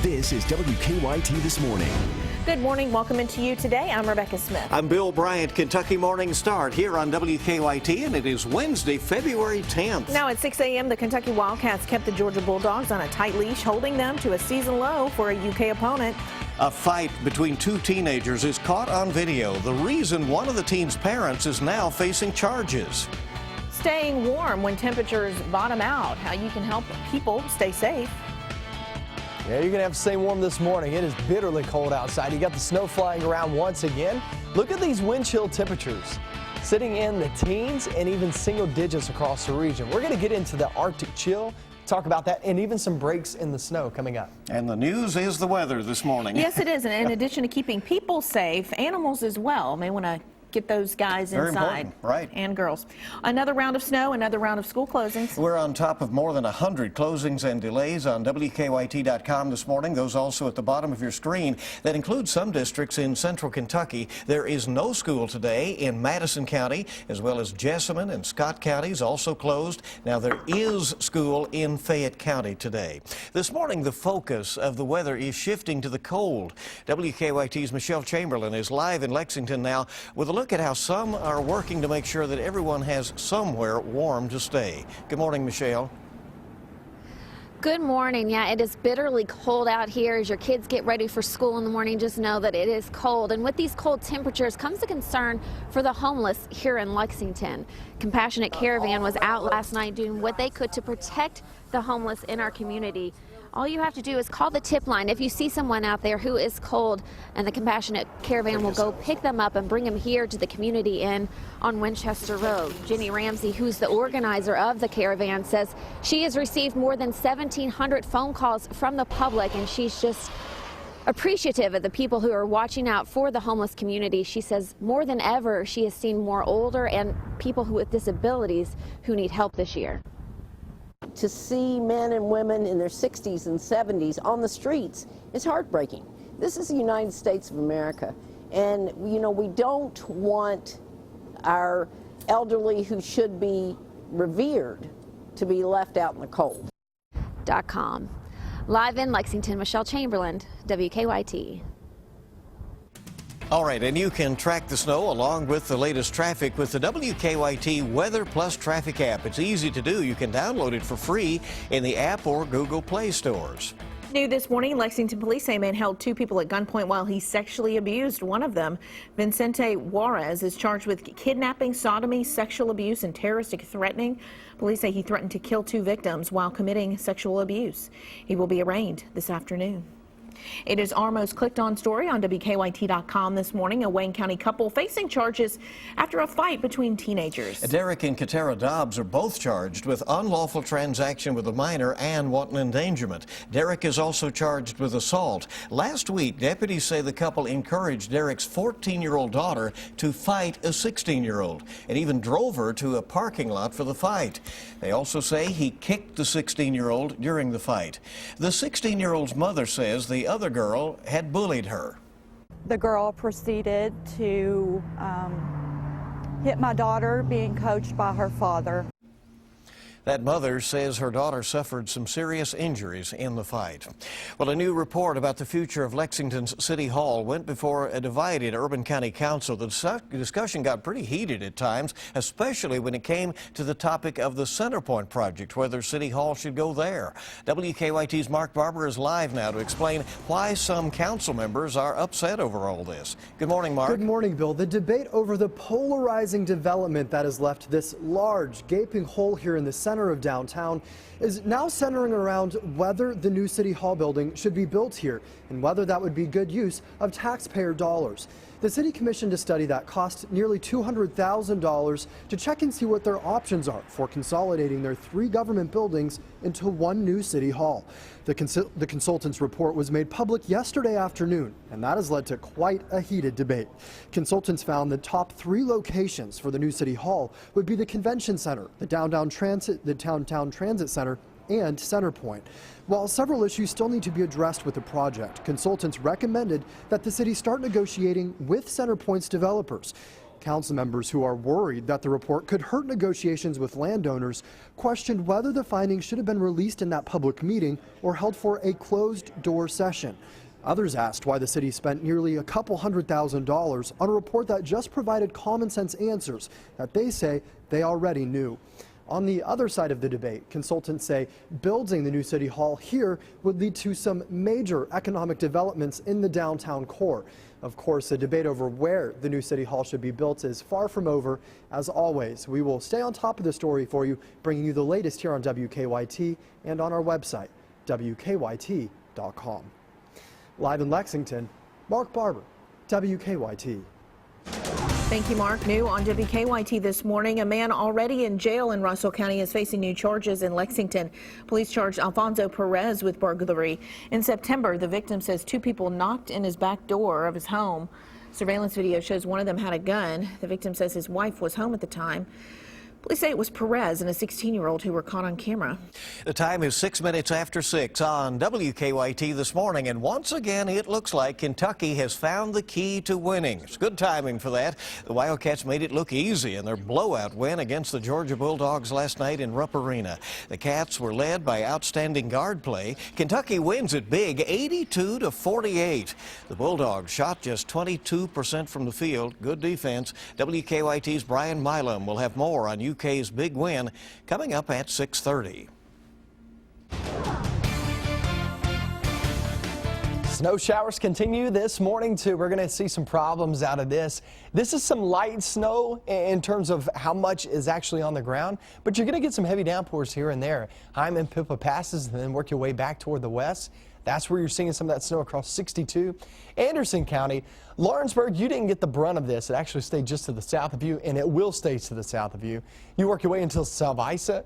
This is WKYT This Morning. Good morning. Welcome into you today. I'm Rebecca Smith. I'm Bill Bryant. Kentucky Morning Start here on WKYT, and it is Wednesday, February 10th. Now at 6 a.m., the Kentucky Wildcats kept the Georgia Bulldogs on a tight leash, holding them to a season low for a UK opponent. A fight between two teenagers is caught on video. The reason one of the teen's parents is now facing charges. Staying warm when temperatures bottom out. How you can help people stay safe. Yeah, you're going to have to stay warm this morning. It is bitterly cold outside. You got the snow flying around once again. Look at these wind chill temperatures sitting in the teens and even single digits across the region. We're going to get into the Arctic chill, talk about that, and even some breaks in the snow coming up. And the news is the weather this morning. Yes, it is. And in addition to keeping people safe, animals as well may want to get those guys Very inside. important, right. And girls. Another round of snow, another round of school closings. We're on top of more than 100 closings and delays on WKYT.com this morning. Those also at the bottom of your screen. That includes some districts in central Kentucky. There is no school today in Madison County, as well as Jessamine and Scott counties also closed. Now there is school in Fayette County today. This morning the focus of the weather is shifting to the cold. WKYT's Michelle Chamberlain is live in Lexington now with a look at how some are working to make sure that everyone has somewhere warm to stay. Good morning, Michelle. Good morning. Yeah, it is bitterly cold out here. As your kids get ready for school in the morning, just know that it is cold. And with these cold temperatures comes the concern for the homeless here in Lexington. Compassionate Caravan was out last night doing what they could to protect the homeless in our community. All you have to do is call the tip line if you see someone out there who is cold, and the Compassionate Caravan will go pick them up and bring them here to the community inn on Winchester Road. Jenny Ramsey, who's the organizer of the caravan, says she has received more than 1,700 phone calls from the public, and she's just appreciative of the people who are watching out for the homeless community. She says more than ever she has seen more older and people with disabilities who need help this year. To see men and women in their 60s and 70s on the streets is heartbreaking. This is the United States of America, and you know, we don't want our elderly who should be revered to be left out in the cold. .com. Live in Lexington, Michelle Chamberlain, WKYT. All right, and you can track the snow along with the latest traffic with the WKYT Weather Plus Traffic app. It's easy to do. You can download it for free in the app or Google Play stores. New this morning, Lexington police say a man held two people at gunpoint while he sexually abused one of them. Vincente Juarez is charged with kidnapping, sodomy, sexual abuse, and terroristic threatening. Police say he threatened to kill two victims while committing sexual abuse. He will be arraigned this afternoon. It is our most clicked on story on WKYT.com this morning. A Wayne County couple facing charges after a fight between teenagers. Derek and Katara Dobbs are both charged with unlawful transaction with a minor and wanton endangerment. Derek is also charged with assault. Last week, deputies say the couple encouraged Derek's 14-year-old daughter to fight a 16-year-old and even drove her to a parking lot for the fight. They also say he kicked the 16-year-old during the fight. The 16-year-old's mother says the other girl had bullied her. The girl proceeded to hit my daughter, being coached by her father. That mother says her daughter suffered some serious injuries in the fight. Well, a new report about the future of Lexington's City Hall went before a divided Urban County Council. The discussion got pretty heated at times, especially when it came to the topic of the Centerpoint project, whether City Hall should go there. WKYT's Mark Barber is live now to explain why some council members are upset over all this. Good morning, Mark. Good morning, Bill. The debate over the polarizing development that has left this large, gaping hole here in the center of downtown is now centering around whether the new City Hall building should be built here and whether that would be good use of taxpayer dollars. The city commissioned a study that cost nearly $200,000 to check and see what their options are for consolidating their three government buildings into one new City Hall. The consultant's report was made public yesterday afternoon, and that has led to quite a heated debate. Consultants found the top three locations for the new City Hall would be the Convention Center, the Downtown Transit Center, and Centerpoint. While several issues still need to be addressed with the project, consultants recommended that the city start negotiating with Centerpoint's developers. Council members who are worried that the report could hurt negotiations with landowners questioned whether the findings should have been released in that public meeting or held for a closed-door session. Others asked why the city spent nearly a couple $100,000 on a report that just provided common-sense answers that they say they already knew. On the other side of the debate, consultants say building the new city hall here would lead to some major economic developments in the downtown core. Of course, the debate over where the new city hall should be built is far from over. As always, we will stay on top of the story for you, bringing you the latest here on WKYT and on our website, WKYT.com. Live in Lexington, Mark Barber, WKYT. Thank you, Mark. New on WKYT this morning, a man already in jail in Russell County is facing new charges in Lexington. Police charged Alfonso Perez with burglary. In September, the victim says two people knocked in his back door of his home. Surveillance video shows one of them had a gun. The victim says his wife was home at the time. Police say it was Perez and a 16-year-old who were caught on camera. The time is 6 minutes after 6 on WKYT this morning, and once again it looks like Kentucky has found the key to winning. It's good timing for that. The Wildcats made it look easy in their blowout win against the Georgia Bulldogs last night in Rupp Arena. The Cats were led by outstanding guard play. Kentucky wins it big, 82-48. The Bulldogs shot just 22% from the field. Good defense. WKYT's Brian Milam will have more on UK's big win coming up at 6:30. Snow showers continue this morning, too. We're going to see some problems out of this. This is some light snow in terms of how much is actually on the ground, but you're going to get some heavy downpours here and there. Hyman, Pippa passes and then work your way back toward the west. That's where you're seeing some of that snow across 62. Anderson County, Lawrenceburg, you didn't get the brunt of this. It actually stayed just to the south of you, and it will stay to the south of you. You work your way until Salvisa.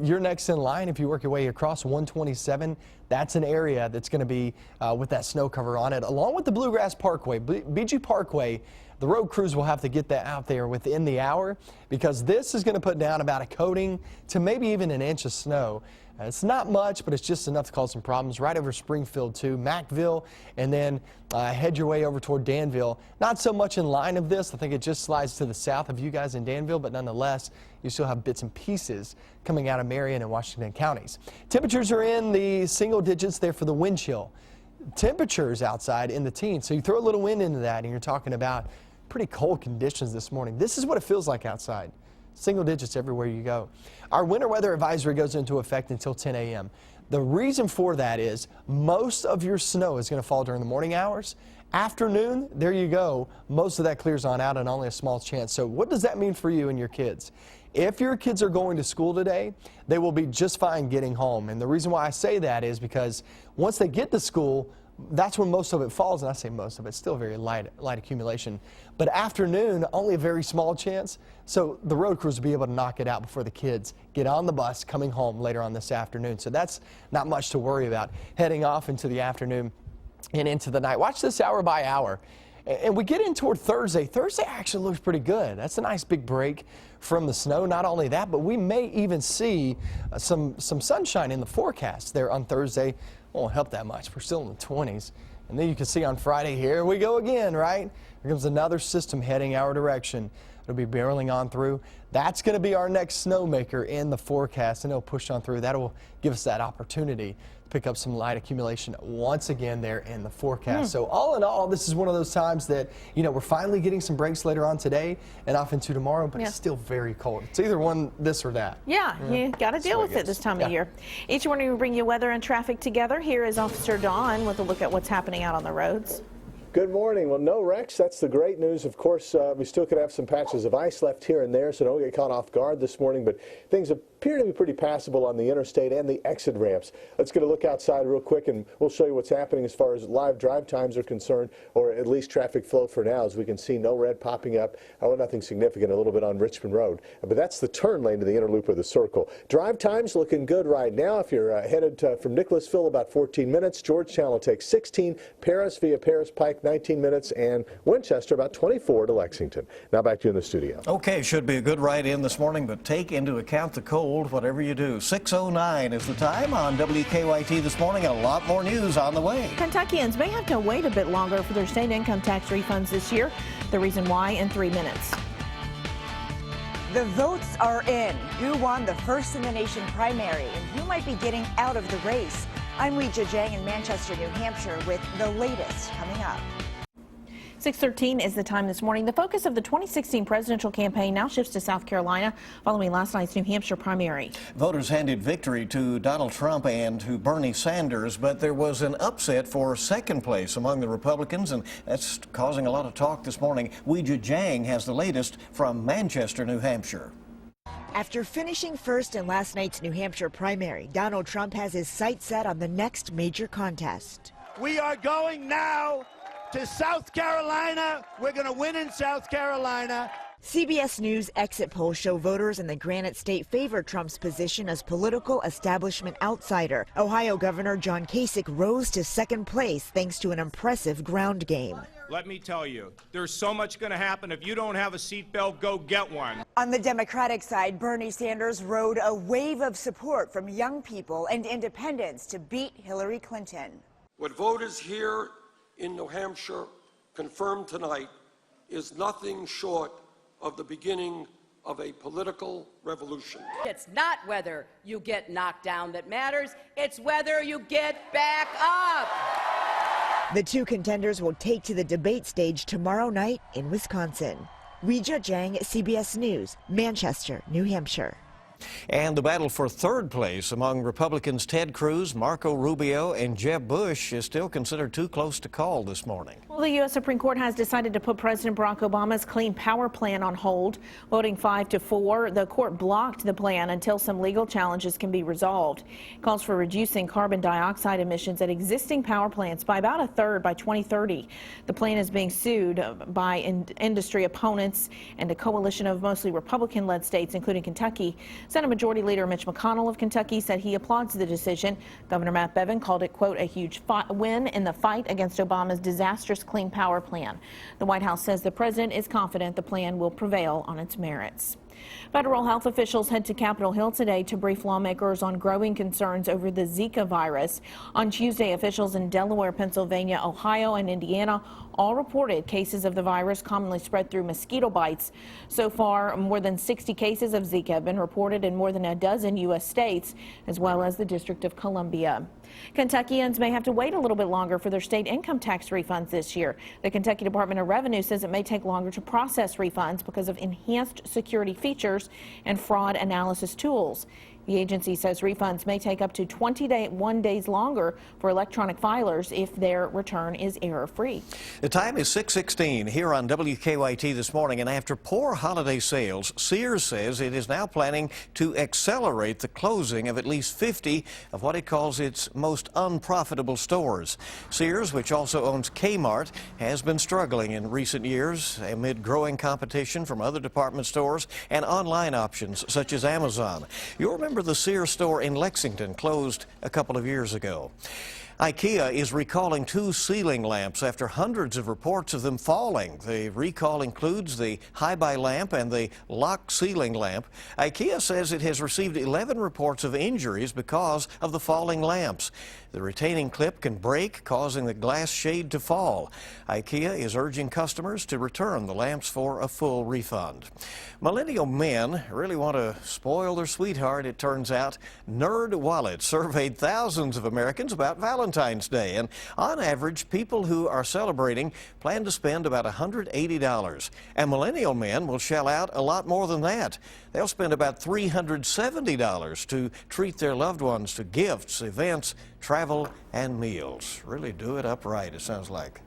You're next in line. If you work your way across 127, that's an area that's going to be with that snow cover on it, along with the Bluegrass Parkway. BG Parkway, the road crews will have to get that out there within the hour because this is going to put down about a coating to maybe even an inch of snow. It's not much, but it's just enough to cause some problems right over Springfield too, Mackville, and then head your way over toward Danville. Not so much in line of this. I think it just slides to the south of you guys in Danville, but nonetheless, you still have bits and pieces coming out of Marion and Washington counties. Temperatures are in the single digits there for the wind chill. Temperatures outside in the teens, so you throw a little wind into that, and you're talking about pretty cold conditions this morning. This is what it feels like outside. Single digits everywhere you go. Our winter weather advisory goes into effect until 10 a.m. The reason for that is most of your snow is going to fall during the morning hours. Afternoon, there you go. Most of that clears on out and only a small chance. So what does that mean for you and your kids? If your kids are going to school today, they will be just fine getting home. And the reason why I say that is because once they get to school, that's when most of it falls, and I say most of it, still very light accumulation. But afternoon, only a very small chance, so the road crews will be able to knock it out before the kids get on the bus coming home later on this afternoon. So that's not much to worry about heading off into the afternoon and into the night. Watch this hour by hour. And we get in toward Thursday. Thursday actually looks pretty good. That's a nice big break from the snow. Not only that, but we may even see some sunshine in the forecast there on Thursday. Won't help that much. We're still in the 20s. And then you can see on Friday, here we go again, right? Here comes another system heading our direction. It'll be barreling on through. That's going to be our next snowmaker in the forecast, and it'll push on through. That'll give us that opportunity to pick up some light accumulation once again there in the forecast. So all in all, this is one of those times that, you know, we're finally getting some breaks later on today and off into tomorrow, but it's still very cold. It's either one, this or that. Yeah, you got to deal with it this time of year. Each morning we bring you weather and traffic together. Here is Officer Dawn with a look at what's happening out on the roads. Good morning. Well, no wrecks. That's the great news. Of course, we still could have some patches of ice left here and there, so don't get caught off guard this morning. But things appear to be pretty passable on the interstate and the exit ramps. Let's get a look outside real quick, and we'll show you what's happening as far as live drive times are concerned, or at least traffic flow for now. As we can see, no red popping up. Oh, nothing significant. A little bit on Richmond Road, but that's the turn lane to the inner loop of the circle. Drive times looking good right now. If you're headed from Nicholasville, about 14 minutes. Georgetown will take 16. Paris via Paris Pike, 19 minutes, and Winchester about 24 to Lexington. Now back to you in the studio. Okay, should be a good ride in this morning, but take into account the cold, whatever you do. 6:09 is the time on WKYT this morning. A lot more news on the way. Kentuckians may have to wait a bit longer for their state income tax refunds this year. The reason why in 3 minutes. The votes are in. Who won the first in the nation primary and who might be getting out of the race? I'm Weijia Jiang in Manchester, New Hampshire with the latest coming up. 6:13 is the time this morning. The focus of the 2016 presidential campaign now shifts to South Carolina following last night's New Hampshire primary. Voters handed victory to Donald Trump and to Bernie Sanders, but there was an upset for second place among the Republicans, and that's causing a lot of talk this morning. Weijia Jiang has the latest from Manchester, New Hampshire. After finishing first in last night's New Hampshire primary, Donald Trump has his sights set on the next major contest. We are going now to South Carolina. We're going to win in South Carolina. CBS News exit polls show voters in the Granite State favor Trump's position as political establishment outsider. Ohio Governor John Kasich rose to second place thanks to an impressive ground game. Let me tell you, there's so much going to happen. If you don't have a seatbelt, go get one. On the Democratic side, Bernie Sanders rode a wave of support from young people and independents to beat Hillary Clinton. What voters here in New Hampshire confirmed tonight is nothing short of the beginning of a political revolution. It's not whether you get knocked down that matters, it's whether you get back up. The two contenders will take to the debate stage tomorrow night in Wisconsin. Weijia Jiang, CBS News, Manchester, New Hampshire. And the battle for third place among Republicans Ted Cruz, Marco Rubio, and Jeb Bush is still considered too close to call this morning. Well, the U.S. Supreme Court has decided to put President Barack Obama's Clean Power Plan on hold. Voting 5-4, the court blocked the plan until some legal challenges can be resolved. It calls for reducing carbon dioxide emissions at existing power plants by about a third by 2030. The plan is being sued by industry opponents and a coalition of mostly Republican-led states, including Kentucky. Senate Majority Leader Mitch McConnell of Kentucky said he applauds the decision. Governor Matt Bevin called it, quote, a huge win in the fight against Obama's disastrous Clean Power Plan. The White House says the president is confident the plan will prevail on its merits. Federal health officials head to Capitol Hill today to brief lawmakers on growing concerns over the Zika virus. On Tuesday, officials in Delaware, Pennsylvania, Ohio, and Indiana all reported cases of the virus commonly spread through mosquito bites. So far, more than 60 cases of Zika have been reported in more than a dozen U.S. states, as well as the District of Columbia. Kentuckians may have to wait a little bit longer for their state income tax refunds this year. The Kentucky Department of Revenue says it may take longer to process refunds because of enhanced security features and fraud analysis tools. The agency says refunds may take up to 21 days longer for electronic filers if their return is error-free. The time is 6:16 here on WKYT this morning, and after poor holiday sales, Sears says it is now planning to accelerate the closing of at least 50 of what it calls its most unprofitable stores. Sears, which also owns Kmart, has been struggling in recent years amid growing competition from other department stores and online options such as Amazon. You'll remember the Sears store in Lexington closed a couple of years ago. IKEA is recalling 2 ceiling lamps after hundreds of reports of them falling. The recall includes the high-buy lamp and the lock ceiling lamp. IKEA says it has received 11 reports of injuries because of the falling lamps. The retaining clip can break, causing the glass shade to fall. IKEA is urging customers to return the lamps for a full refund. Millennial men really want to spoil their sweetheart, it turns out. Nerd Wallet surveyed thousands of Americans about Valentine's Day, and on average, people who are celebrating plan to spend about $180. And millennial men will shell out a lot more than that. They'll spend about $370 to treat their loved ones to gifts, events, travel, and meals. Really do it up right, it sounds like.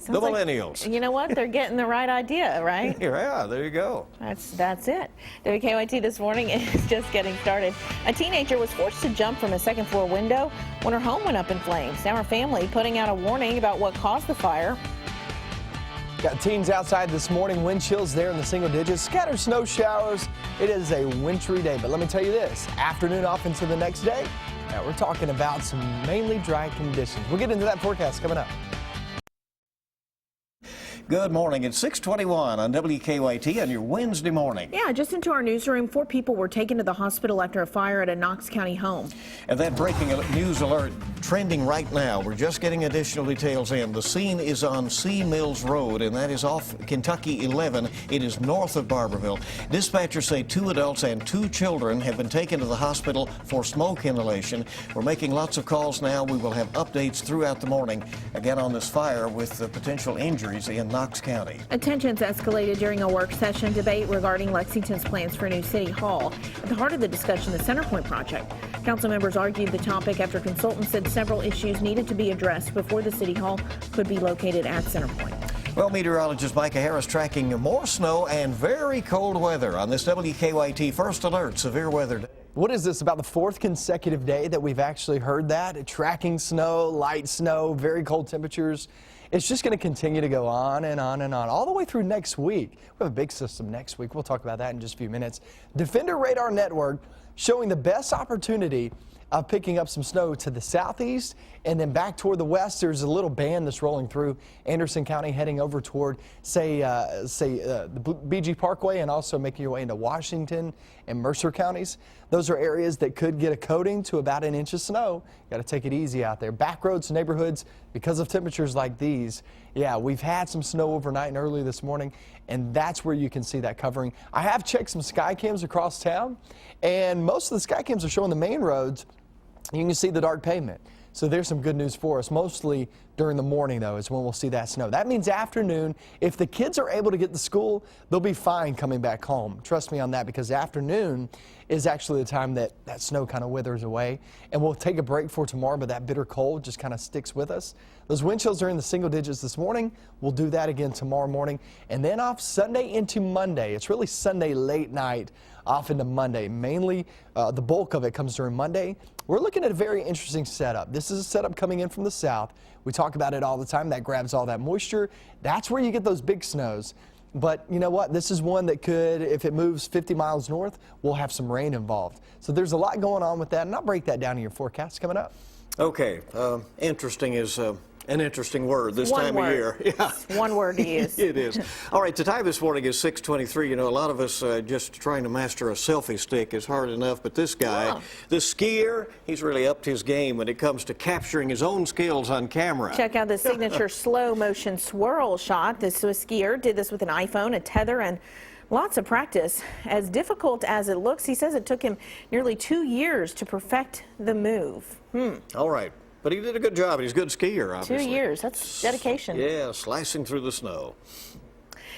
The millennials. You know what? They're getting the right idea, right? Yeah, there you go. That's it. WKYT this morning is just getting started. A teenager was forced to jump from a second-floor window when her home went up in flames. Now her family putting out a warning about what caused the fire. Got teens outside this morning, wind chills there in the single digits, scattered snow showers. It is a wintry day, but let me tell you this, afternoon off into the next day, now we're talking about some mainly dry conditions. We'll get into that forecast coming up. Good morning. It's 6:21 on WKYT on your Wednesday morning. Yeah, just into our newsroom, 4 people were taken to the hospital after a fire at a Knox County home. And that breaking news alert trending right now. We're just getting additional details in. The scene is on C Mills Road, and that is off Kentucky 11. It is north of Barberville. Dispatchers say 2 adults and 2 children have been taken to the hospital for smoke inhalation. We're making lots of calls now. We will have updates throughout the morning, again on this fire with the potential injuries in Knox County. Tensions escalated during a work session debate regarding Lexington's plans for a new city hall. At the heart of the discussion, the Centerpoint project. Council members argued the topic after consultants said several issues needed to be addressed before the city hall could be located at Centerpoint. Well, meteorologist Micah Harris tracking more snow and very cold weather on this WKYT First Alert Severe Weather Day. What is this, about the 4th consecutive day that we've actually heard that? Tracking snow, light snow, very cold temperatures. It's just going to continue to go on and on and on all the way through next week. We have a big system next week. We'll talk about that in just a few minutes. Defender Radar Network showing the best opportunity of picking up some snow to the southeast and then back toward the west. There's a little band that's rolling through Anderson County heading over toward, the BG Parkway and also making your way into Washington and Mercer counties. Those are areas that could get a coating to about an inch of snow. Got to take it easy out there. Back roads, neighborhoods, because of temperatures like these. Yeah, we've had some snow overnight and early this morning, and that's where you can see that covering. I have checked some sky cams across town, and most of the sky cams are showing the main roads. You can see the dark pavement. So there's some good news for us. Mostly during the morning, though, is when we'll see that snow. That means afternoon. If the kids are able to get to school, they'll be fine coming back home. Trust me on that, because afternoon is actually the time that that snow kind of withers away. And we'll take a break for tomorrow, but that bitter cold just kind of sticks with us. Those wind chills are in the single digits this morning. We'll do that again tomorrow morning. And then off Sunday into Monday. It's really Sunday late night off into Monday. Mainly the bulk of it comes during Monday. We're looking at a very interesting setup. This is a setup coming in from the south. We talk about it all the time. That grabs all that moisture. That's where you get those big snows. But you know what? This is one that could, if it moves 50 miles north, we'll have some rain involved. So there's a lot going on with that, and I'll break that down in your forecast coming up. Okay. Interesting is an interesting word this time of year. Yeah. One word to use. It is. All right, the time this morning is 6:23. You know, a lot of us just trying to master a selfie stick is hard enough, but this guy, this skier, he's really upped his game when it comes to capturing his own skills on camera. Check out the signature slow motion swirl shot. This Swiss skier did this with an iPhone, a tether, and lots of practice. As difficult as it looks, he says it took him nearly 2 years to perfect the move. All right. But he did a good job. He's a good skier, obviously. 2 years. That's dedication. Yeah, slicing through the snow.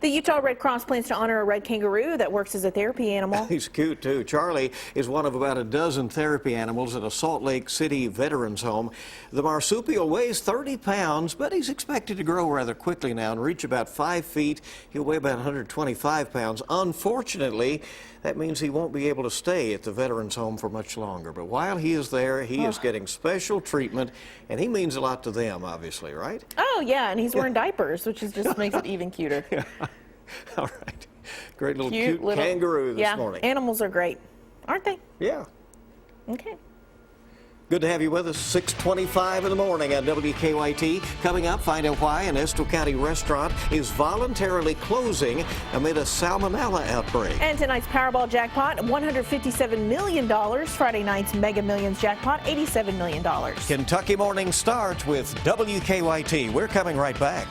The Utah Red Cross plans to honor a red kangaroo that works as a therapy animal. He's cute, too. Charlie is one of about a dozen therapy animals at a Salt Lake City veterans home. The marsupial weighs 30 pounds, but he's expected to grow rather quickly now and reach about 5 feet. He'll weigh about 125 pounds. Unfortunately, that means he won't be able to stay at the veterans home for much longer. But while he is there, he is getting special treatment, and he means a lot to them, obviously, right? Oh, yeah, and he's wearing diapers, which just makes it even cuter. Yeah. All right. Great little cute kangaroo this morning. Animals are great, aren't they? Yeah. Okay. Good to have you with us. 6:25 in the morning on WKYT. Coming up, find out why an Estill County restaurant is voluntarily closing amid a salmonella outbreak. And tonight's Powerball jackpot, $157 million. Friday night's Mega Millions jackpot, $87 million. Kentucky Morning starts with WKYT. We're coming right back.